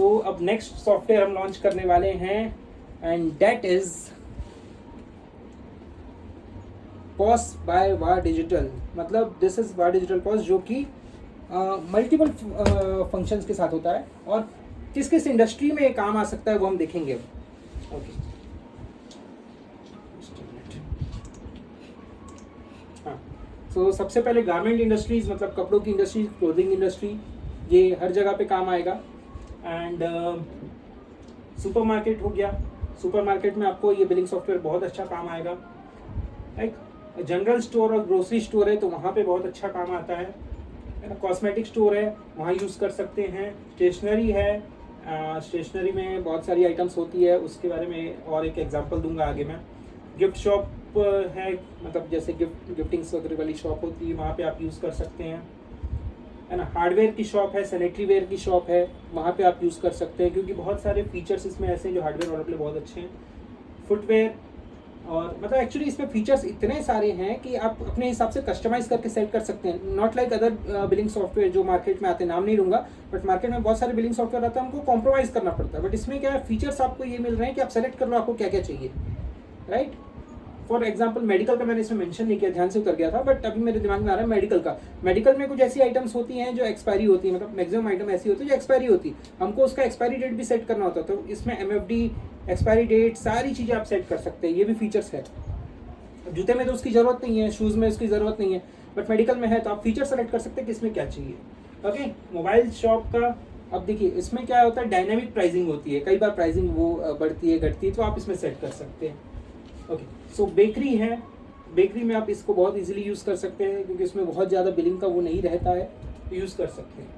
सो अब next software हम launch करने वाले हैं and that is POS by war digital. मतलब this is war digital POS, जो कि मल्टीपल फंक्शंस के साथ होता है और किस किस इंडस्ट्री में काम आ सकता है वो हम देखेंगे। ओके हाँ, सो सबसे पहले गारमेंट इंडस्ट्रीज, मतलब कपड़ों की इंडस्ट्री, क्लोथिंग इंडस्ट्री, ये हर जगह पे काम आएगा। एंड सुपरमार्केट हो गया, सुपरमार्केट में आपको ये बिलिंग सॉफ्टवेयर बहुत अच्छा काम आएगा। लाइक जनरल स्टोर और ग्रोसरी स्टोर है तो वहाँ पे बहुत अच्छा काम आता है ना। कॉस्मेटिक स्टोर है, वहाँ यूज़ कर सकते हैं। स्टेशनरी है, स्टेशनरी में बहुत सारी आइटम्स होती है, उसके बारे में और एक एग्जांपल दूंगा आगे मैं। गिफ्ट शॉप है, मतलब जैसे गिफ्टिंग्स वगैरह वाली शॉप होती है, वहाँ पे आप यूज़ कर सकते हैं, है ना। हार्डवेयर की शॉप है, सैनिटरी वेयर की शॉप है, वहाँ पे आप यूज़ कर सकते हैं, क्योंकि बहुत सारे फीचर्स इसमें ऐसे हैं जो हार्डवेयर वालों के लिए बहुत अच्छे हैं। फुटवेयर, और मतलब एक्चुअली इसमें फीचर्स इतने सारे हैं कि आप अपने हिसाब से कस्टमाइज करके सेट कर सकते हैं। Not like other billing software जो मार्केट में आते हैं, नाम नहीं लूँगा, बट मार्केट में बहुत सारे बिलिंग सॉफ्टवेयर आता है, हमको कॉम्प्रोमाइज करना पड़ता है। बट इसमें क्या है, फीचर्स आपको ये मिल रहे हैं कि आप सेलेक्ट कर लो आपको क्या क्या चाहिए, राइट। फॉर एग्जाम्पल मेडिकल का मैंने इसमें मेंशन नहीं किया, ध्यान से उतर गया था, बट अभी मेरे दिमाग में आ रहा है मेडिकल का। मेडिकल में कुछ ऐसी आइटम्स होती हैं जो एक्सपायरी होती है, मतलब मैक्सिमम आइटम ऐसी होती है जो एक्सपायरी होती है, हमको उसका एक्सपायरी डेट भी सेट करना होता है। तो इसमें MFD, एक्सपायरी डेट, सारी चीज़ें आप सेट कर सकते हैं, ये भी फीचर्स है। जूते में तो उसकी ज़रूरत नहीं है, शूज़ में उसकी ज़रूरत नहीं है, बट मेडिकल में है तो आप फीचर सेलेक्ट कर सकते हैं कि इसमें क्या चाहिए। ओके, मोबाइल शॉप का अब देखिए, इसमें क्या होता है, डायनामिक प्राइसिंग होती है, कई बार प्राइसिंग वो बढ़ती है घटती है, तो आप इसमें सेट कर सकते हैं। ओके, सो बेकरी है, बेकरी में आप इसको बहुत इजीली यूज़ कर सकते हैं, क्योंकि इसमें बहुत ज़्यादा बिलिंग का वो नहीं रहता है, तो यूज़ कर सकते हैं।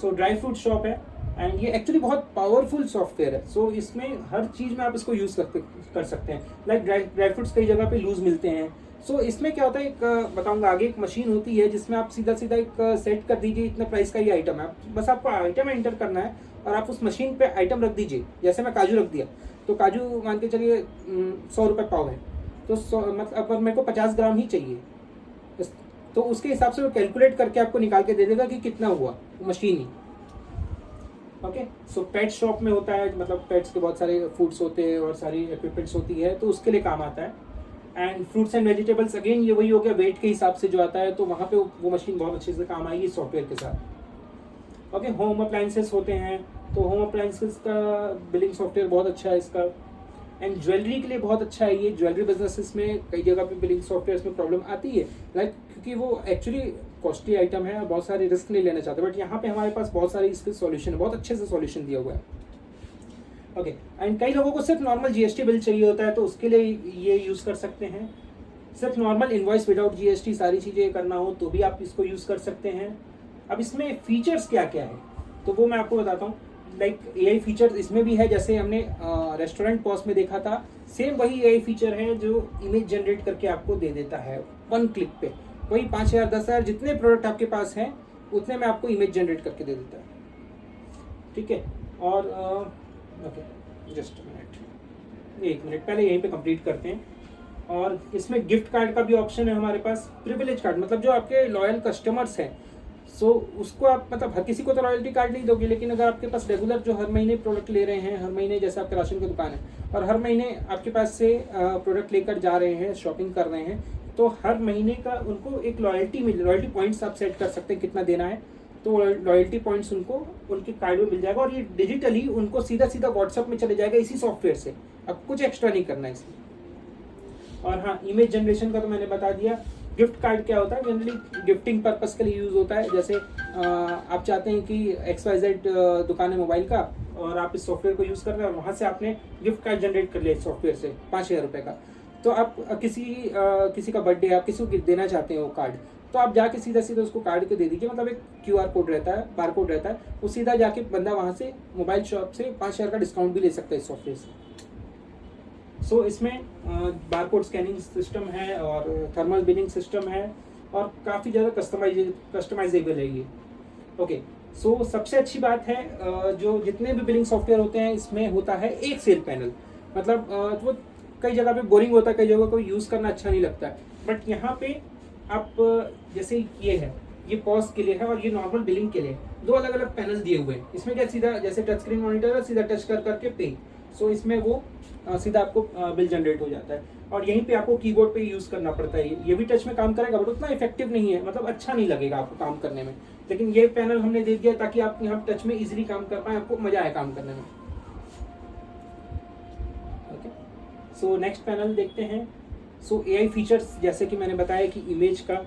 सो ड्राई फ्रूट शॉप है, एंड ये एक्चुअली बहुत पावरफुल सॉफ्टवेयर है। सो इसमें हर चीज़ में आप इसको यूज़ कर सकते हैं। लाइक ड्राई फ्रूट्स कई जगह पे लूज मिलते हैं। सो इसमें क्या होता है, एक बताऊंगा आगे, एक मशीन होती है जिसमें आप सीधा सीधा एक सेट कर दीजिए, इतना प्राइस का ये आइटम है, बस आपको आइटम एंटर करना है और आप उस मशीन पे आइटम रख दीजिए। जैसे मैं काजू रख दिया, तो काजू मान के चलिए 100 रुपये पाव है, तो 100 मतलब अब मेरे को 50 ग्राम ही चाहिए, तो उसके हिसाब से वो कैलकुलेट करके आपको निकाल के दे देगा कि कितना हुआ, मशीन ही। ओके, सो पेट शॉप में होता है, मतलब पेट्स के बहुत सारे फूड्स होते हैं और सारी इक्विपमेंट्स होती है, तो उसके लिए काम आता है। And fruits and vegetables, again ये वही हो गया, वेट के हिसाब से जो आता है, तो वहाँ पे वो मशीन बहुत अच्छे से काम आएगी सॉफ्टवेयर के साथ। ओके, होम अप्लायंसेस होते हैं, तो होम अप्लायंसेस का बिलिंग सॉफ्टवेयर बहुत अच्छा है इसका। एंड ज्वेलरी के लिए बहुत अच्छा है ये, ज्वेलरी बिजनेसेस में कई जगह पे बिलिंग सॉफ्टवेयर में प्रॉब्लम आती है, लाइक क्योंकि वो एक्चुअली कॉस्टली आइटम है और बहुत सारे रिस्क नहीं लेना चाहते, बट यहाँ पे हमारे पास बहुत सारे इसके सॉल्यूशन है, बहुत अच्छे से सॉल्यूशन दिया हुआ है। ओके, एंड कई लोगों को सिर्फ नॉर्मल GST बिल चाहिए होता है, तो उसके लिए ये यूज़ कर सकते हैं। सिर्फ नॉर्मल इनवॉइस विदाउट GST सारी चीज़ें करना हो तो भी आप इसको यूज़ कर सकते हैं। अब इसमें फीचर्स क्या क्या है, तो वो मैं आपको बताता हूँ। लाइक AI फीचर इसमें भी है, जैसे हमने रेस्टोरेंट पॉस में देखा था, सेम वही AI फीचर है जो इमेज जनरेट करके आपको दे देता है 1 क्लिक पे। वही 5,000 10,000 जितने प्रोडक्ट आपके पास हैं उतने में आपको इमेज जनरेट करके दे देता है, ठीक है। और ओके, जस्ट मिनट, 1 मिनट, पहले यहीं पे कंप्लीट करते हैं। और इसमें गिफ्ट कार्ड का भी ऑप्शन है हमारे पास। प्रिविलेज कार्ड मतलब जो आपके लॉयल कस्टमर्स हैं, सो उसको आप, मतलब हर किसी को तो रॉयल्टी कार्ड नहीं दोगे, लेकिन अगर आपके पास रेगुलर जो हर महीने प्रोडक्ट ले रहे हैं, हर महीने जैसे आपके राशन की दुकान है और हर महीने आपके पास से प्रोडक्ट लेकर जा रहे हैं, शॉपिंग कर रहे हैं, तो हर महीने का उनको एक लॉयल्टी पॉइंट्स आप सेट कर सकते हैं कितना देना है, तो लॉयल्टी पॉइंट्स उनको उनके कार्ड में मिल जाएगा और ये डिजिटली उनको सीधा सीधा व्हाट्सएप में चले जाएगा इसी सॉफ्टवेयर से। अब कुछ एक्स्ट्रा नहीं करना है इसमें। और हाँ, इमेज जनरेशन का तो मैंने बता दिया। गिफ्ट कार्ड क्या होता है, जनरली गिफ्टिंग पर्पस के लिए यूज़ होता है। जैसे आप चाहते हैं कि XYZ दुकान है मोबाइल का और आप इस सॉफ्टवेयर को यूज़ कर रहे हैं और वहाँ से आपने गिफ्ट कार्ड जनरेट कर लिया इस सॉफ्टवेयर से 5,000 रुपये का, तो आप किसी का बर्थडे आप किसी को देना चाहते हैं वो कार्ड, तो आप जाके सीधा सीधा उसको कार्ड को दे दीजिए। मतलब एक QR कोड रहता है, बार कोड रहता है, वो सीधा जाके बंदा वहाँ से मोबाइल शॉप से 5,000 का डिस्काउंट भी ले सकता है इस सॉफ्टवेयर से। सो इसमें बारकोड स्कैनिंग सिस्टम है और थर्मल बिलिंग सिस्टम है और काफ़ी ज़्यादा कस्टमाइजेबल है ये। ओके, सो सबसे अच्छी बात है, जो जितने भी बिलिंग सॉफ्टवेयर होते हैं इसमें होता है एक सेल पैनल। मतलब वो कई जगह पे बोरिंग होता है, कई जगह को यूज़ करना अच्छा नहीं लगता है, बट यहाँ पे आप जैसे ये है, ये पॉज के लिए है और ये नॉर्मल बिलिंग के लिए। दो अलग अलग पैनल दिए हुए हैं। इसमें क्या सीधा जैसे टच स्क्रीन मॉनिटर है, सीधा टच कर करके पे, सो इसमें वो सीधा आपको बिल जनरेट हो जाता है। और यहीं पे आपको कीबोर्ड पे यूज़ करना पड़ता है। ये भी टच में काम करेगा बट उतना इफेक्टिव नहीं है, मतलब अच्छा नहीं लगेगा आपको काम करने में। लेकिन ये पैनल हमने दे दिया ताकि आप यहाँ टच में इजीली काम कर पाएँ, आपको मजा आए काम करने में। ओके, सो नेक्स्ट पैनल देखते हैं। सो एआई फीचर्स, जैसे कि मैंने बताया कि इमेज का,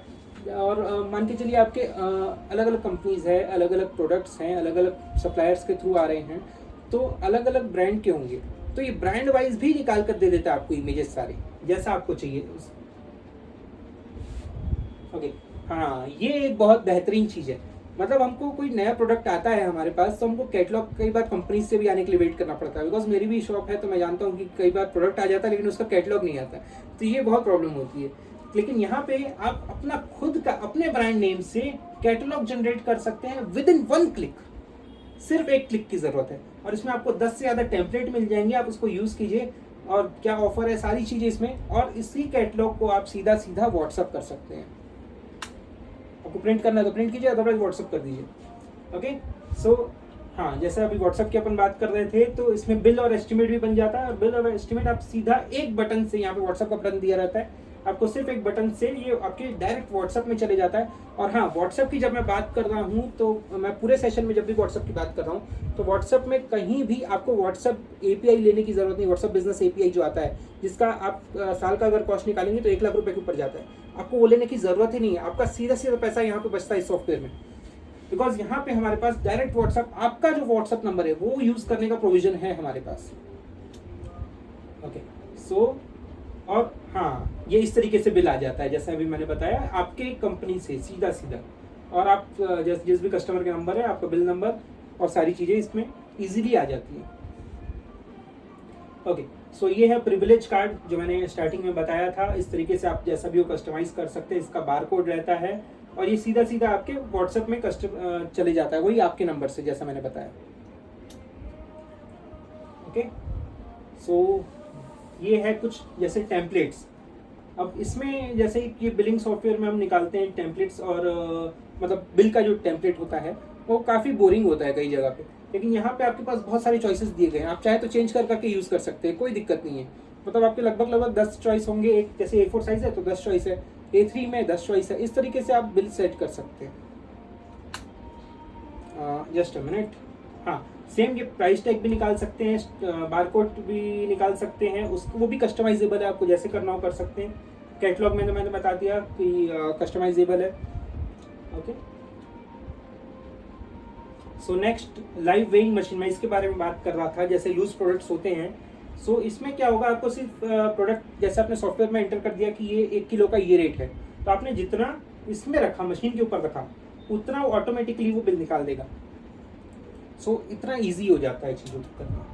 और मान के चलिए आपके अलग अलग कंपनीज है, अलग अलग प्रोडक्ट्स हैं, अलग अलग सप्लायर्स के थ्रू आ रहे हैं, तो अलग अलग ब्रांड के होंगे, तो ये ब्रांड वाइज भी निकाल कर दे देता है आपको इमेजेस सारे जैसा आपको चाहिए। ओके, हाँ, ये एक बहुत बेहतरीन चीज़ है। मतलब हमको कोई नया प्रोडक्ट आता है हमारे पास, तो हमको कैटलॉग कई बार कंपनी से भी आने के लिए वेट करना पड़ता है। बिकॉज मेरी भी शॉप है तो मैं जानता हूँ कि कई बार प्रोडक्ट आ जाता है लेकिन उसका कैटलॉग नहीं आता, तो ये बहुत प्रॉब्लम होती है। लेकिन यहाँ पे आप अपना खुद का अपने ब्रांड नेम से कैटलॉग जनरेट कर सकते हैं विद इन 1 क्लिक। सिर्फ 1 क्लिक की जरूरत है, और इसमें आपको 10 से ज़्यादा टेम्पलेट मिल जाएंगे। आप उसको यूज़ कीजिए, और क्या ऑफर है, सारी चीज़ें इसमें, और इसी कैटलॉग को आप सीधा सीधा व्हाट्सअप कर सकते हैं। आपको प्रिंट करना है तो प्रिंट कीजिए, अदरवाइज व्हाट्सअप कर दीजिए। ओके, सो हाँ, जैसे अभी व्हाट्सअप की अपन बात कर रहे थे, तो इसमें बिल और एस्टिमेट भी बन जाता है। और बिल और एस्टिमेट आप सीधा एक बटन से, यहाँ पे व्हाट्सअप का बटन दिया रहता है, आपको सिर्फ एक बटन से ये आपके डायरेक्ट व्हाट्सअप में चले जाता है। और हाँ, व्हाट्सअप की जब मैं बात कर रहा हूँ, तो मैं पूरे सेशन में जब भी व्हाट्सअप की बात कर रहा हूँ, तो व्हाट्सअप में कहीं भी आपको व्हाट्सअप एपीआई लेने की जरूरत नहीं। व्हाट्सअप बिजनेस एपीआई जो आता है, जिसका आप साल का अगर कॉस्ट निकालेंगे तो 1 लाख रुपए के ऊपर जाता है, आपको वो लेने की जरूरत ही नहीं है। आपका सीधा सीधा पैसा यहाँ पे बचता है इस सॉफ्टवेयर में, बिकॉज यहाँ पे हमारे पास डायरेक्ट व्हाट्सअप, आपका जो व्हाट्सअप नंबर है वो यूज करने का प्रोविजन है हमारे पास। ओके, सो और हाँ, ये इस तरीके से बिल आ जाता है जैसे अभी मैंने बताया, आपके कंपनी से सीधा सीधा। और आप जिस भी कस्टमर के नंबर है, आपका बिल नंबर और सारी चीज़ें इसमें इजीली आ जाती हैं। ओके, सो ये है प्रिविलेज कार्ड जो मैंने स्टार्टिंग में बताया था। इस तरीके से आप जैसा भी वो कस्टमाइज कर सकते हैं। इसका बार कोड रहता है, और ये सीधा सीधा आपके व्हाट्सएप में चले जाता है, वही आपके नंबर से, जैसा मैंने बताया। ओके, सो ये है कुछ जैसे टेम्पलेट्स। अब इसमें जैसे कि बिलिंग सॉफ्टवेयर में हम निकालते हैं टेम्पलेट्स, और मतलब बिल का जो टेम्पलेट होता है वो काफ़ी बोरिंग होता है कई जगह पे। लेकिन यहाँ पे आपके पास बहुत सारे चॉइसेस दिए गए हैं, आप चाहे तो चेंज कर करके यूज़ कर सकते हैं, कोई दिक्कत नहीं है। मतलब आपके लगभग 10 चॉइस होंगे। एक जैसे A4 साइज है तो 10 चॉइस है, A3 में 10 चॉइस है। इस तरीके से आप बिल सेट कर सकते हैं। जस्ट अ मिनट, हाँ, सेम ये प्राइस टैग भी निकाल सकते हैं, बारकोड भी निकाल सकते हैं, उसको वो भी कस्टमाइजेबल है, आपको जैसे करना हो कर सकते हैं। कैटलॉग में तो मैंने बता दिया कि कस्टमाइजेबल है। Okay, so next live weighing machine, मैं इसके बारे में बात कर रहा था। जैसे लूज प्रोडक्ट्स होते हैं, सो इसमें क्या होगा, आपको सिर्फ प्रोडक्ट जैसे आपने सॉफ्टवेयर में एंटर कर दिया कि ये 1 किलो का ये रेट है, तो आपने जितना इसमें रखा, मशीन के ऊपर रखा, उतना ऑटोमेटिकली वो बिल निकाल देगा। सो इतना इजी हो जाता है चीज़ों को करना।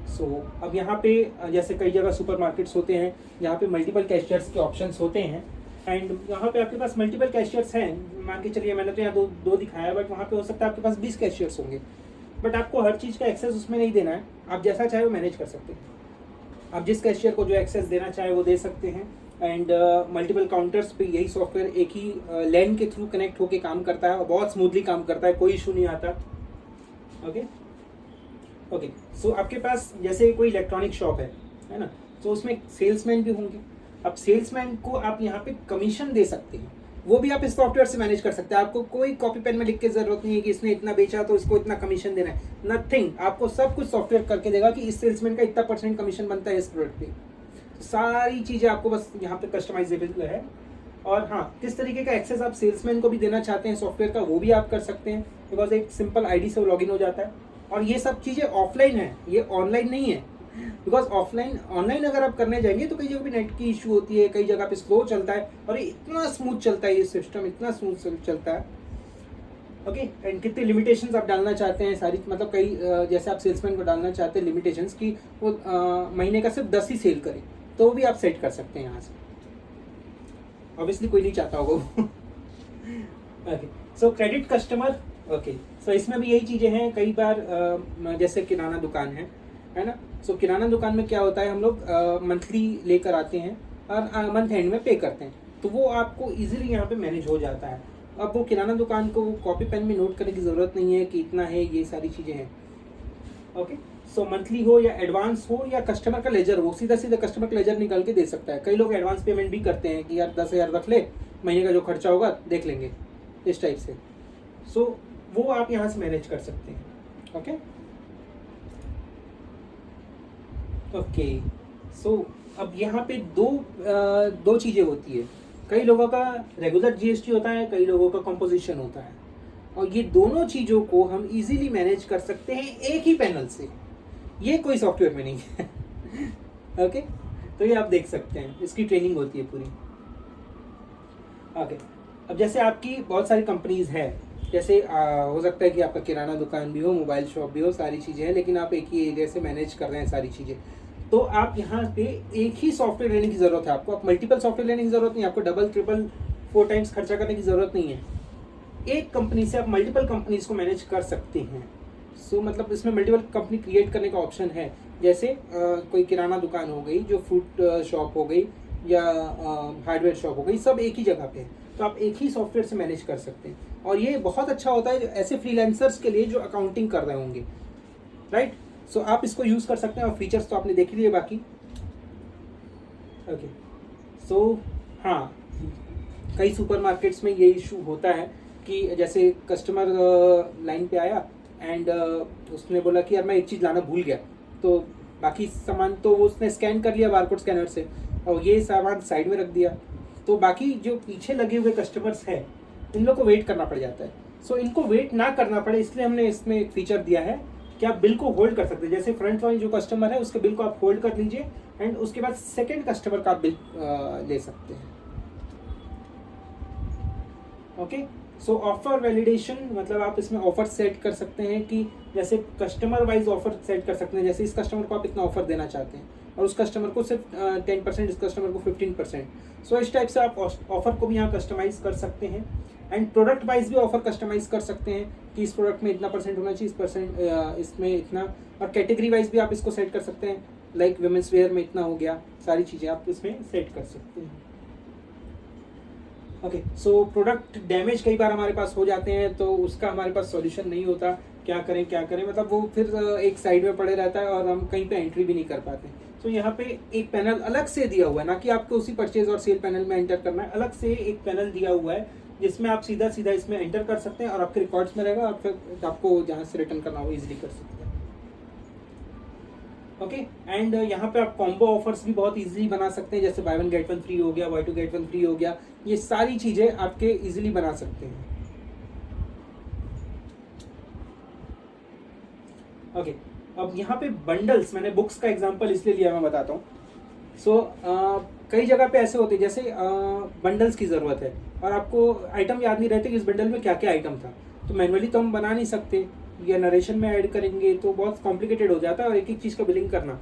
सो अब यहाँ पे जैसे कई जगह सुपरमार्केट्स होते हैं जहाँ पे मल्टीपल कैशियर्स के ऑप्शंस होते हैं, एंड यहाँ पे आपके पास मल्टीपल कैशियर्स हैं। मान के चलिए मैंने तो यहाँ दो दिखाया, बट वहाँ पे हो सकता है आपके पास 20 कैशियर्स होंगे, बट आपको हर चीज़ का एक्सेस उसमें नहीं देना है। आप जैसा चाहे वो मैनेज कर सकते हैं। आप जिस कैशियर को जो एक्सेस देना चाहे वो दे सकते हैं। एंड मल्टीपल काउंटर्स पे यही सॉफ्टवेयर एक ही लैन के थ्रू कनेक्ट होके काम करता है, और बहुत स्मूथली काम करता है, कोई इशू नहीं आता। ओके, ओके, सो आपके पास जैसे कोई इलेक्ट्रॉनिक शॉप है ना, तो उसमें सेल्समैन भी होंगे। अब सेल्समैन को आप यहाँ पे कमीशन दे सकते हैं, वो भी आप इस सॉफ्टवेयर से मैनेज कर सकते हैं। आपको कोई कॉपी पेन में लिख के जरूरत नहीं है कि इसने इतना बेचा तो इसको इतना कमीशन देना है, नथिंग। आपको सब कुछ सॉफ्टवेयर करके देगा कि इस सेल्समैन का इतना % कमीशन बनता है इस प्रोडक्ट पे। सारी चीज़ें आपको बस यहाँ पे कस्टमाइजेबल है। और हाँ, किस तरीके का एक्सेस आप सेल्समैन को भी देना चाहते हैं सॉफ्टवेयर का, वो भी आप कर सकते हैं, बिकॉज एक सिंपल आईडी से लॉगिन हो जाता है। और ये सब चीज़ें ऑफलाइन है, ये ऑनलाइन नहीं है। बिकॉज ऑनलाइन अगर आप करने जाएंगे तो कई जगह भी नेट की इशू होती है, कई जगह पे स्लो चलता है, और ये इतना स्मूथ चलता है, ये सिस्टम इतना स्मूथ चलता है। ओके, एंड कितने लिमिटेशंस आप डालना चाहते हैं सारी, मतलब कई जैसे आप सेल्समैन को डालना चाहते हैं लिमिटेशंस की वो महीने का सिर्फ 10 ही सेल करें, तो वो भी आप सेट कर सकते हैं यहाँ से। ऑब्वियसली कोई नहीं चाहता होगा वो। Okay, so credit customer. Okay, so इसमें भी यही चीज़ें हैं। कई बार जैसे किराना दुकान है ना, सो किराना दुकान में क्या होता है, हम लोग मंथली लेकर आते हैं और मंथ एंड में पे करते हैं, तो वो आपको इजीली यहाँ पे मैनेज हो जाता है। अब वो किराना दुकान को कॉपी पेन में नोट करने की ज़रूरत नहीं है कि इतना है, ये सारी चीज़ें हैं। ओके, सो मंथली हो या एडवांस हो या कस्टमर का लेजर हो, सीधा सीधा कस्टमर का लेजर निकाल के दे सकता है। कई लोग एडवांस पेमेंट भी करते हैं कि यार 10,000 रख ले, महीने का जो खर्चा होगा देख लेंगे, इस टाइप से। सो वो आप यहाँ से मैनेज कर सकते हैं। ओके ओके, सो अब यहाँ पे दो चीज़ें होती है। कई लोगों का रेगुलर जीएसटी होता है, कई लोगों का कंपोजिशन होता है, और ये दोनों चीज़ों को हम इजीली मैनेज कर सकते हैं एक ही पैनल से। ये कोई सॉफ्टवेयर में नहीं है। ओके, तो ये आप देख सकते हैं, इसकी ट्रेनिंग होती है पूरी। ओके, अब जैसे आपकी बहुत सारी कंपनीज है, जैसे हो सकता है कि आपका किराना दुकान भी हो, मोबाइल शॉप भी हो, सारी चीज़ें हैं, लेकिन आप एक ही एरिया से मैनेज कर रहे हैं सारी चीज़ें। तो आप यहाँ पे एक ही सॉफ्टवेयर लेने की ज़रूरत है आपको। आप मल्टीपल सॉफ्टवेयर लेने की ज़रूरत नहीं है, आपको डबल ट्रिपल 4 टाइम्स खर्चा करने की ज़रूरत नहीं है। एक कंपनी से आप मल्टीपल कंपनीज को मैनेज कर सकते हैं। सो मतलब इसमें मल्टीपल कंपनी क्रिएट करने का ऑप्शन है। जैसे कोई किराना दुकान हो गई, जो फ्रूट शॉप हो गई, या हार्डवेयर शॉप हो गई, सब एक ही जगह पे है, तो आप एक ही सॉफ्टवेयर से मैनेज कर सकते हैं। और ये बहुत अच्छा होता है ऐसे फ्रीलांसर्स के लिए जो अकाउंटिंग कर रहे होंगे, राइट। सो आप इसको यूज़ कर सकते हैं, और फीचर्स तो आपने देख लिए बाकी। ओके, सो हाँ, कई सुपरमार्केट्स में ये इशू होता है कि जैसे कस्टमर लाइन पे आया एंड उसने बोला कि यार मैं एक चीज़ लाना भूल गया, तो बाकी सामान तो उसने स्कैन कर लिया बारकोड स्कैनर से, और ये सामान साइड में रख दिया, तो बाकी जो पीछे लगे हुए कस्टमर्स हैं इन लोग को वेट करना पड़ जाता है। सो इनको वेट ना करना पड़े, इसलिए हमने इसमें एक फीचर दिया है कि आप बिल को होल्ड कर सकते हैं। जैसे फ्रंट वाली जो कस्टमर है उसके बिल को आप होल्ड कर लीजिए, एंड उसके बाद सेकेंड कस्टमर का आप बिल ले सकते हैं। ओके, सो ऑफर वैलिडेशन, मतलब आप इसमें ऑफर सेट कर सकते हैं कि जैसे कस्टमर वाइज ऑफर सेट कर सकते हैं। जैसे इस कस्टमर को आप इतना ऑफर देना चाहते हैं, और उस कस्टमर को सिर्फ 10%, इस कस्टमर को 15%। सो इस टाइप से आप ऑफर को भी यहाँ कस्टमाइज कर सकते हैं। एंड प्रोडक्ट वाइज भी ऑफर कस्टमाइज कर सकते हैं कि इस प्रोडक्ट में इतना परसेंट होना चाहिए, इस परसेंट इसमें इतना, और कैटेगरी वाइज भी आप इसको सेट कर सकते हैं, लाइक वुमेन्स वेयर में इतना हो गया, सारी चीज़ें आप इसमें सेट कर सकते हैं। ओके, सो प्रोडक्ट डैमेज कई बार हमारे पास हो जाते हैं, तो उसका हमारे पास सॉल्यूशन नहीं होता, क्या करें, मतलब वो फिर एक साइड में पड़े रहता है और हम कहीं पे एंट्री भी नहीं कर पाते। तो यहाँ पे एक पैनल अलग से दिया हुआ है, ना कि आपको उसी परचेज और सेल पैनल में एंटर करना है, अलग से एक पैनल दिया हुआ है जिसमें आप सीधा सीधा इसमें एंटर कर सकते हैं, और आपके रिकॉर्ड्स में रहेगा, और फिर आपको जहाँ से रिटर्न करना हो इजीली कर सकते हैं। ओके, एंड यहाँ पे आप कॉम्बो ऑफर्स भी बहुत इजीली बना सकते हैं, जैसे buy one get one free हो गया, buy two get one free हो गया, ये सारी चीज़ें आपके इजीली बना सकते हैं। ओके, अब यहाँ पे बंडल्स, मैंने बुक्स का एग्जांपल इसलिए लिया, मैं बताता हूँ। सो कई जगह पे ऐसे होते हैं, जैसे बंडल्स की ज़रूरत है और आपको आइटम याद नहीं रहते कि इस बंडल में क्या क्या आइटम था, तो मैनुअली तो हम बना नहीं सकते, या नरेशन में ऐड करेंगे तो बहुत कॉम्प्लिकेटेड हो जाता है, और एक एक चीज़ का बिलिंग करना।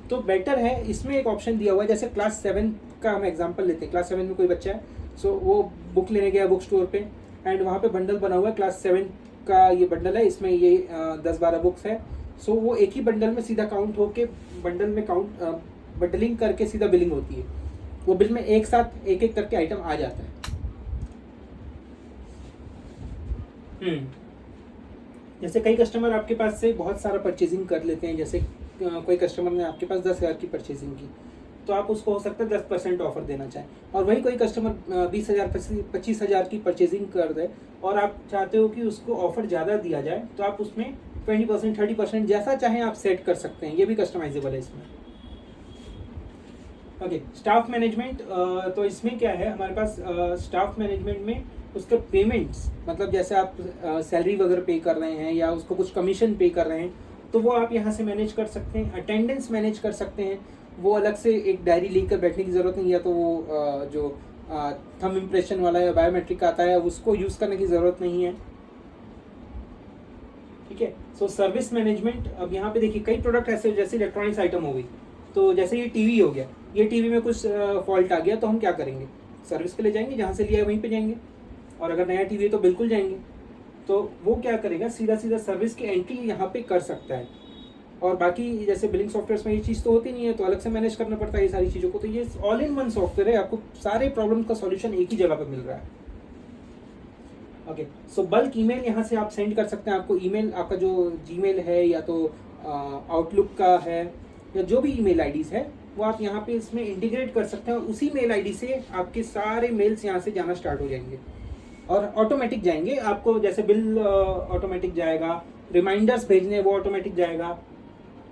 तो बेटर है, इसमें एक ऑप्शन दिया हुआ है। जैसे क्लास 7 का हम एग्जांपल लेते हैं, क्लास 7 में कोई बच्चा है, सो वो बुक लेने गया बुक स्टोर पे, एंड वहाँ पे बंडल बना हुआ है, क्लास 7 का ये बंडल है, इसमें ये 10-12 बुक्स है। सो वो एक ही बंडल में सीधा काउंट होके, बंडल में काउंट बंडलिंग करके सीधा बिलिंग होती है, वो बिल में एक साथ एक एक करके आइटम आ जाता है। जैसे कई कस्टमर आपके पास से बहुत सारा परचेजिंग कर लेते हैं, जैसे कोई कस्टमर ने आपके पास 10,000 की परचेजिंग की, तो आप उसको हो सकता है 10% ऑफर देना चाहें, और वही कोई कस्टमर 20,000 25,000 की परचेजिंग कर दे, और आप चाहते हो कि उसको ऑफर ज़्यादा दिया जाए, तो आप उसमें 20%, 30% जैसा चाहें आप सेट कर सकते हैं, ये भी कस्टमाइजेबल है इसमें। ओके, स्टाफ मैनेजमेंट, तो इसमें क्या है हमारे पास, स्टाफ मैनेजमेंट में उसके पेमेंट्स, मतलब जैसे आप सैलरी वगैरह पे कर रहे हैं या उसको कुछ कमीशन पे कर रहे हैं, तो वो आप यहाँ से मैनेज कर सकते हैं। अटेंडेंस मैनेज कर सकते हैं, वो अलग से एक डायरी लेकर बैठने की ज़रूरत नहीं है, तो वो जो थंब इम्प्रेशन वाला या बायोमेट्रिक आता है उसको यूज़ करने की ज़रूरत नहीं है। ठीक है, सो सर्विस मैनेजमेंट, अब यहाँ पे देखिए कई प्रोडक्ट ऐसे, जैसे इलेक्ट्रॉनिक्स आइटम हो गई, तो जैसे ये टीवी हो गया, ये टीवी में कुछ फॉल्ट आ गया, तो हम क्या करेंगे, सर्विस पे ले जाएंगे, जहाँ से लिया है वहीं पे जाएंगे, और अगर नया टीवी है तो बिल्कुल जाएंगे। तो वो क्या करेगा, सीधा सीधा सर्विस की एंट्री यहाँ पे कर सकता है। और बाकी जैसे बिलिंग सॉफ्टवेयर में ये चीज़ तो होती नहीं है, तो अलग से मैनेज करना पड़ता है ये सारी चीज़ों को। तो ये ऑल इन वन सॉफ्टवेयर है, आपको सारे प्रॉब्लम का सॉल्यूशन एक ही जगह पे मिल रहा है। ओके, सो बल्क ईमेल यहाँ से आप सेंड कर सकते हैं। आपको ईमेल, आपका जो जीमेल है या तो आउटलुक का है या जो भी ईमेल आईडीज है वो आप यहाँ पे इसमें इंटीग्रेट कर सकते हैं और उसी मेल आईडी से आपके सारे मेल्स यहाँ से जाना स्टार्ट हो जाएंगे और ऑटोमेटिक जाएंगे। आपको जैसे बिल ऑटोमेटिक जाएगा, रिमाइंडर्स भेजने वो ऑटोमेटिक जाएगा।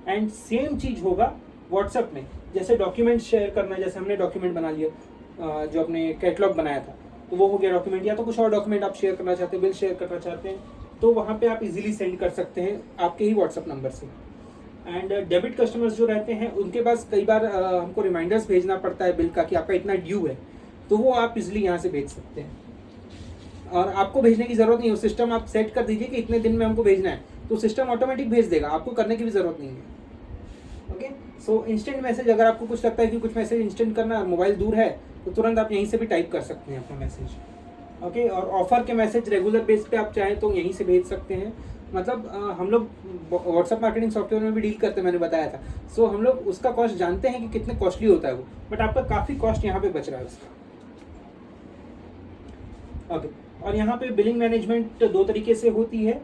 एंड सेम चीज़ होगा व्हाट्सएप में, जैसे डॉक्यूमेंट शेयर करना, जैसे हमने डॉक्यूमेंट बना लिया, जो अपने कैटलॉग बनाया था तो वो हो गया डॉक्यूमेंट, या तो कुछ और डॉक्यूमेंट आप शेयर करना चाहते हैं, बिल शेयर करना चाहते हैं, तो वहाँ पे आप इजीली सेंड कर सकते हैं आपके ही व्हाट्सएप नंबर से। एंड डेबिट कस्टमर्स जो रहते हैं उनके पास कई बार हमको रिमाइंडर्स भेजना पड़ता है बिल का कि आपका इतना ड्यू है, तो वो आप इजीली यहाँ से भेज सकते हैं और आपको भेजने की ज़रूरत नहीं है। सिस्टम आप सेट कर दीजिए कि इतने दिन में हमको भेजना है, तो सिस्टम ऑटोमेटिक भेज देगा, आपको करने की भी ज़रूरत नहीं है। ओके, सो इंस्टेंट मैसेज, अगर आपको कुछ लगता है कि कुछ मैसेज इंस्टेंट करना है, मोबाइल दूर है, तो तुरंत आप यहीं से भी टाइप कर सकते हैं अपना मैसेज। ओके, और ऑफर के मैसेज रेगुलर बेस पे आप चाहें तो यहीं से भेज सकते हैं। मतलब हम लोग व्हाट्सएप मार्केटिंग सॉफ्टवेयर में भी डील करते हैं, मैंने बताया था। सो हम लोग उसका कॉस्ट जानते हैं कि कितने कॉस्टली होता है वो, बट आपका काफ़ी कॉस्ट यहाँ पे बच रहा है उसका। ओके, और यहाँ पे बिलिंग मैनेजमेंट दो तरीके से होती है,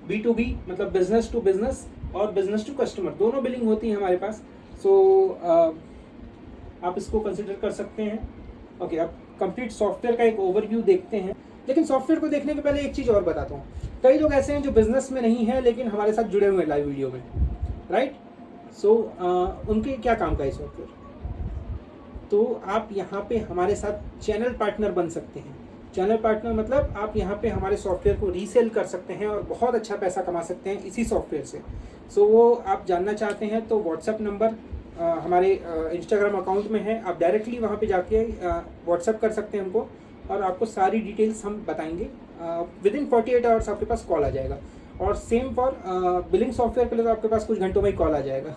B2B मतलब बिजनेस टू बिजनेस और बिजनेस टू कस्टमर, दोनों बिलिंग होती है हमारे पास। सो आप इसको कंसिडर कर सकते हैं। ओके, अब कंप्लीट सॉफ्टवेयर का एक ओवरव्यू देखते हैं, लेकिन सॉफ्टवेयर को देखने के पहले एक चीज़ और बताता हूँ। कई लोग ऐसे हैं जो बिजनेस में नहीं है लेकिन हमारे साथ जुड़े हुए हैं लाइव वीडियो में, राइट? सो उनके क्या काम का है सॉफ्टवेयर? तो आप यहाँ पे हमारे साथ चैनल पार्टनर बन सकते हैं। चैनल पार्टनर मतलब आप यहाँ पे हमारे सॉफ्टवेयर को रीसेल कर सकते हैं और बहुत अच्छा पैसा कमा सकते हैं इसी सॉफ्टवेयर से। सो वो आप जानना चाहते हैं तो व्हाट्सएप नंबर हमारे इंस्टाग्राम अकाउंट में है, आप डायरेक्टली वहाँ पे जाके व्हाट्सएप कर सकते हैं हमको और आपको सारी डिटेल्स हम बताएंगे। विदिन 48 आवर्स आपके पास कॉल आ जाएगा। और सेम फॉर बिलिंग सॉफ्टवेयर के लिए तो आपके पास कुछ घंटों में ही कॉल आ जाएगा।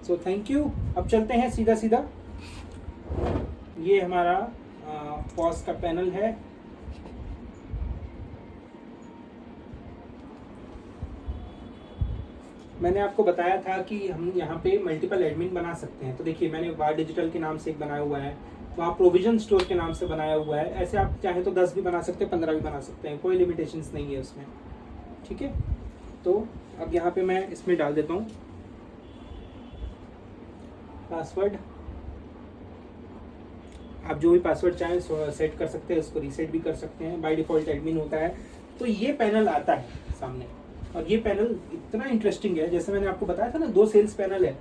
सो थैंक यू। अब चलते हैं सीधा सीधा, ये हमारा पॉज का पैनल है। मैंने आपको बताया था कि हम यहाँ पे मल्टीपल एडमिन बना सकते हैं। तो देखिए, मैंने वार डिजिटल के नाम से एक बनाया हुआ है, वहाँ प्रोविजन स्टोर के नाम से बनाया हुआ है। ऐसे आप चाहें तो 10 भी बना सकते हैं, 15 भी बना सकते हैं, कोई लिमिटेशंस नहीं है उसमें, ठीक है? तो अब यहाँ पे मैं इसमें डाल देता हूँ पासवर्ड। आप जो भी पासवर्ड चाहें सेट कर सकते हैं, उसको रीसेट भी कर सकते हैं। बाय डिफ़ॉल्ट एडमिन होता है। तो ये पैनल आता है सामने, और ये पैनल इतना इंटरेस्टिंग है, जैसे मैंने आपको बताया था ना 2 सेल्स पैनल है।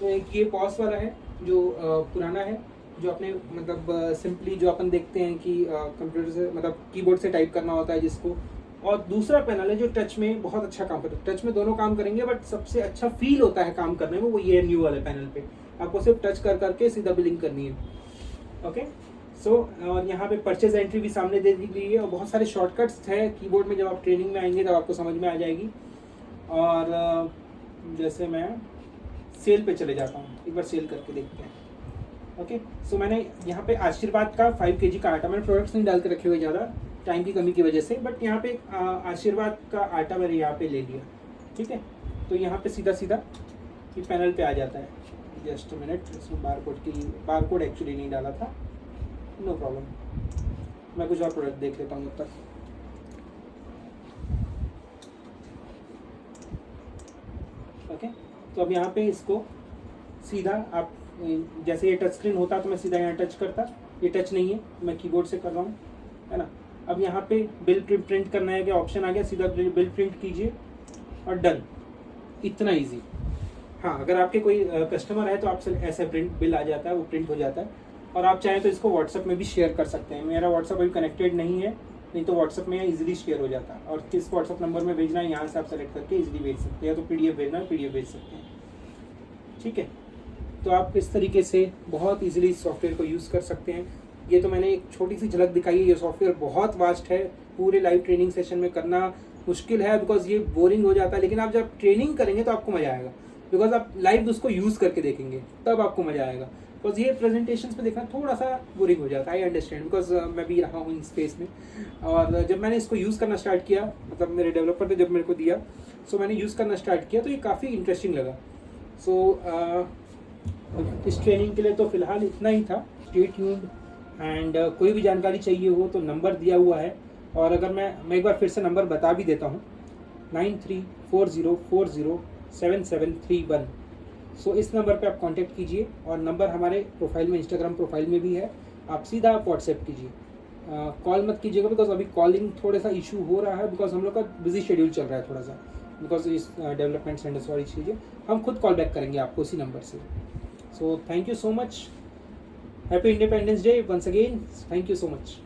तो एक ये पॉज वाला है जो पुराना है, जो अपने मतलब सिंपली जो अपन देखते हैं कि कंप्यूटर से मतलब कीबोर्ड से टाइप करना होता है जिसको। और दूसरा पैनल है जो टच में बहुत अच्छा काम करता है। टच में दोनों काम करेंगे, बट सबसे अच्छा फील होता है काम करने में, वो ये न्यू वाले पैनल पे। आपको सिर्फ टच कर करके सीधा बिलिंग करनी है। ओके, सो और यहाँ पे परचेज एंट्री भी सामने दे दी गई है और बहुत सारे शॉर्टकट्स है कीबोर्ड में। जब आप ट्रेनिंग में आएंगे तब आपको समझ में आ जाएगी। और जैसे मैं सेल पे चले जाता हूँ, एक बार सेल करके देखते हैं। ओके, सो मैंने यहाँ पे आशीर्वाद का 5 kg का आटा, मैंने प्रोडक्ट्स नहीं डाल के रखे हुए ज़्यादा टाइम की कमी की वजह से, बट यहाँ पे आशीर्वाद का आटा मैंने यहाँ पे ले लिया, ठीक है? तो यहाँ पे सीधा सीधा ये पैनल पे आ जाता है। जस्ट मिनट, इसमें बारकोड एक्चुअली नहीं डाला था, नो प्रॉब्लम। मैं कुछ और प्रोडक्ट देख लेता हूँ तब तक। ओके, तो अब यहाँ पे इसको सीधा आप, जैसे ये टच स्क्रीन होता तो मैं सीधा यहाँ टच करता, ये टच नहीं है, मैं कीबोर्ड से कर रहा हूँ, है ना? अब यहाँ पे बिल प्रिंट करना है, क्या ऑप्शन आ गया, सीधा बिल प्रिंट कीजिए और डन। इतना इजी। हाँ, अगर आपके कोई कस्टमर है तो आपसे ऐसे प्रिंट बिल आ जाता है, वो प्रिंट हो जाता है। और आप चाहें तो इसको व्हाट्सएप में भी शेयर कर सकते हैं। मेरा व्हाट्सएप अभी कनेक्टेड नहीं है, नहीं तो व्हाट्सएप में इजीली शेयर हो जाता है। और किस व्हाट्सएप नंबर में भेजना है यहाँ से आप सेलेक्ट करके इजीली भेज सकते हैं, या तो PDF भेजना है PDF भेज सकते हैं, ठीक है? तो आप इस तरीके से बहुत इजीली सॉफ्टवेयर को यूज़ कर सकते हैं। ये तो मैंने एक छोटी सी झलक दिखाई है। ये सॉफ्टवेयर बहुत वास्ट है, पूरे लाइव ट्रेनिंग सेशन में करना मुश्किल है, बिकॉज ये बोरिंग हो जाता है। लेकिन आप जब ट्रेनिंग करेंगे तो आपको मज़ा आएगा, बिकॉज आप लाइव उसको यूज़ करके देखेंगे, तब आपको मज़ा आएगा। बिकॉज ये प्रेजेंटेशंस पे देखना थोड़ा सा बोरिंग हो जाता है, आई अंडरस्टैंड, बिकॉज मैं भी रहा हूँ इन स्पेस में। और जब मैंने इसको यूज़ करना स्टार्ट किया, मतलब मेरे डेवलपर ने जब मेरे को दिया, सो मैंने यूज़ करना स्टार्ट किया, तो ये काफ़ी इंटरेस्टिंग लगा। सो इस ट्रेनिंग के लिए तो फ़िलहाल इतना ही था। Stay tuned. एंड कोई भी जानकारी चाहिए हो तो नंबर दिया हुआ है, और अगर मैं एक बार फिर से नंबर बता भी देता हूँ, 9340407731। सो इस नंबर पे आप कांटेक्ट कीजिए, और नंबर हमारे प्रोफाइल में, इंस्टाग्राम प्रोफाइल में भी है। आप सीधा व्हाट्सएप कीजिए, कॉल मत कीजिएगा, बिकॉज अभी कॉलिंग थोड़ा सा इशू हो रहा है, बिकॉज हम लोग का बिजी शेड्यूल चल रहा है थोड़ा सा, बिकॉज इस डेवलपमेंट सेंटर सारी चीज़ें। हम खुद कॉल बैक करेंगे आपको उसी नंबर से। So thank you so much, happy independence day once again, thank you so much.